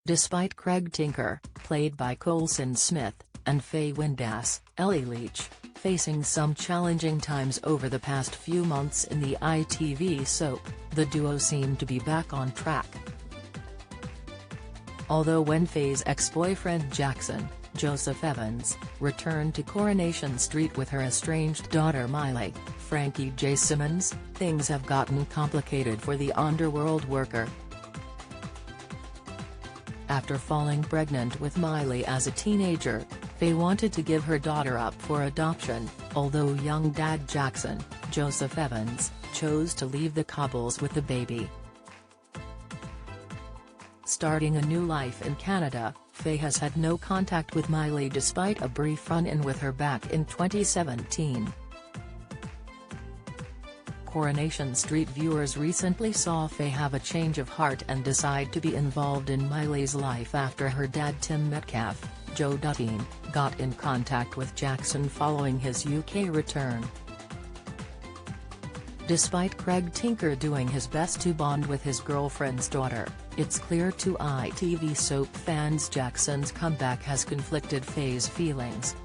Despite Craig Tinker, played by Coulson Smith, and Faye Windass, Ellie Leach, facing some challenging times over the past few months in the ITV soap, the duo seemed to be back on track. Although when Faye's ex-boyfriend Jackson, Joseph Evans, returned to Coronation Street with her estranged daughter Miley, Frankie J. Simmons, things have gotten complicated for the underworld worker. After falling pregnant with Miley as a teenager, Faye wanted to give her daughter up for adoption, although young dad Jackson, Joseph Evans, chose to leave the Cobbles with the baby. Starting a new life in Canada, Faye has had no contact with Miley despite a brief run-in with her back in 2017. Coronation Street viewers recently saw Faye have a change of heart and decide to be involved in Miley's life after her dad Tim Metcalfe, Joe Duttine, got in contact with Jackson following his UK return. Despite Craig Tinker doing his best to bond with his girlfriend's daughter, it's clear to ITV soap fans Jackson's comeback has conflicted Faye's feelings.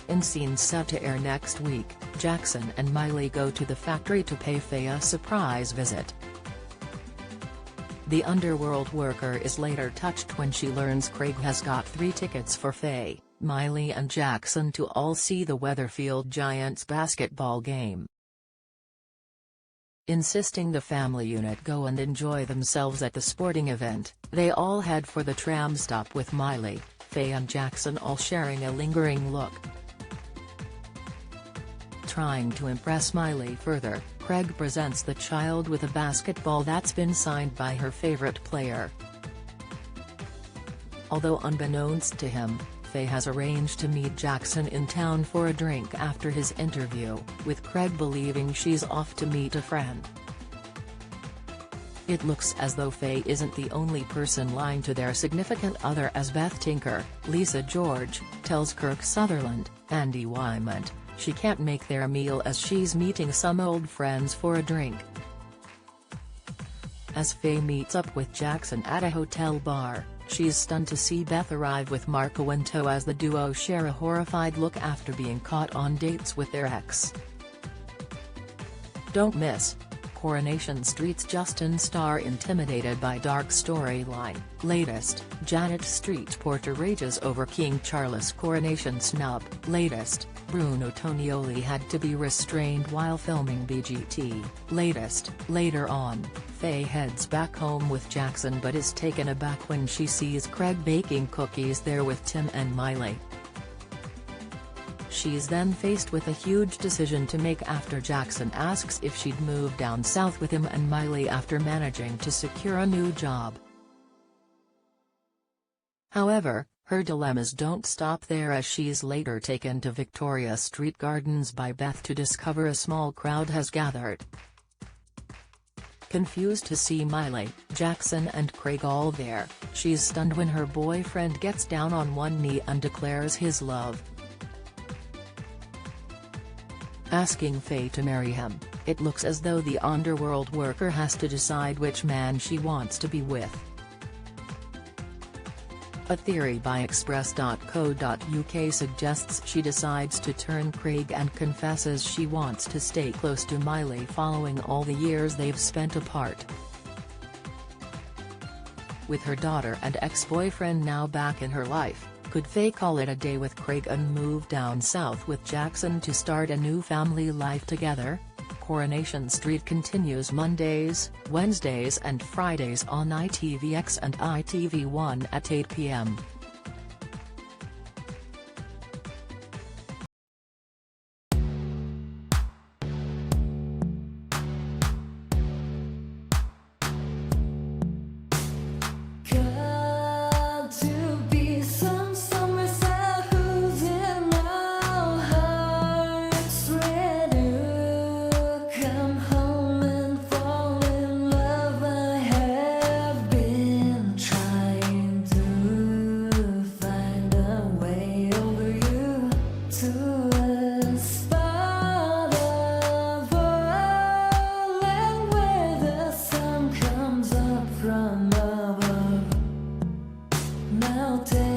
In scenes set to air next week, Jackson and Miley go to the factory to pay Faye a surprise visit. The underworld worker is later touched when she learns Craig has got 3 tickets for Faye, Miley and Jackson to all see the Weatherfield Giants basketball game. Insisting the family unit go and enjoy themselves at the sporting event, they all head for the tram stop with Miley, Faye and Jackson all sharing a lingering look. Trying to impress Miley further, Craig presents the child with a basketball that's been signed by her favorite player. Although unbeknownst to him, Faye has arranged to meet Jackson in town for a drink after his interview, with Craig believing she's off to meet a friend. It looks as though Faye isn't the only person lying to their significant other, as Beth Tinker, Lisa George, tells Kirk Sutherland, Andy Wymant, she can't make their meal as she's meeting some old friends for a drink. As Faye meets up with Jackson at a hotel bar, she's stunned to see Beth arrive with Marco in tow as the duo share a horrified look after being caught on dates with their ex. Don't miss Coronation Street's Justin Starr intimidated by dark storyline. Latest, Janet Street porter rages over King Charles coronation snub. Latest, Bruno Tonioli had to be restrained while filming BGT. Latest, later on, Faye heads back home with Jackson but is taken aback when she sees Craig baking cookies there with Tim and Miley. She's then faced with a huge decision to make after Jackson asks if she'd move down south with him and Miley after managing to secure a new job. However, her dilemmas don't stop there as she's later taken to Victoria Street Gardens by Beth to discover a small crowd has gathered. Confused to see Miley, Jackson and Craig all there, she's stunned when her boyfriend gets down on one knee and declares his love. Asking Faye to marry him, it looks as though the underworld worker has to decide which man she wants to be with. A theory by Express.co.uk suggests she decides to turn Craig and confesses she wants to stay close to Miley following all the years they've spent apart. With her daughter and ex-boyfriend now back in her life, could Faye call it a day with Craig and move down south with Jackson to start a new family life together? Coronation Street continues Mondays, Wednesdays and Fridays on ITVX and ITV1 at 8 p.m. all day.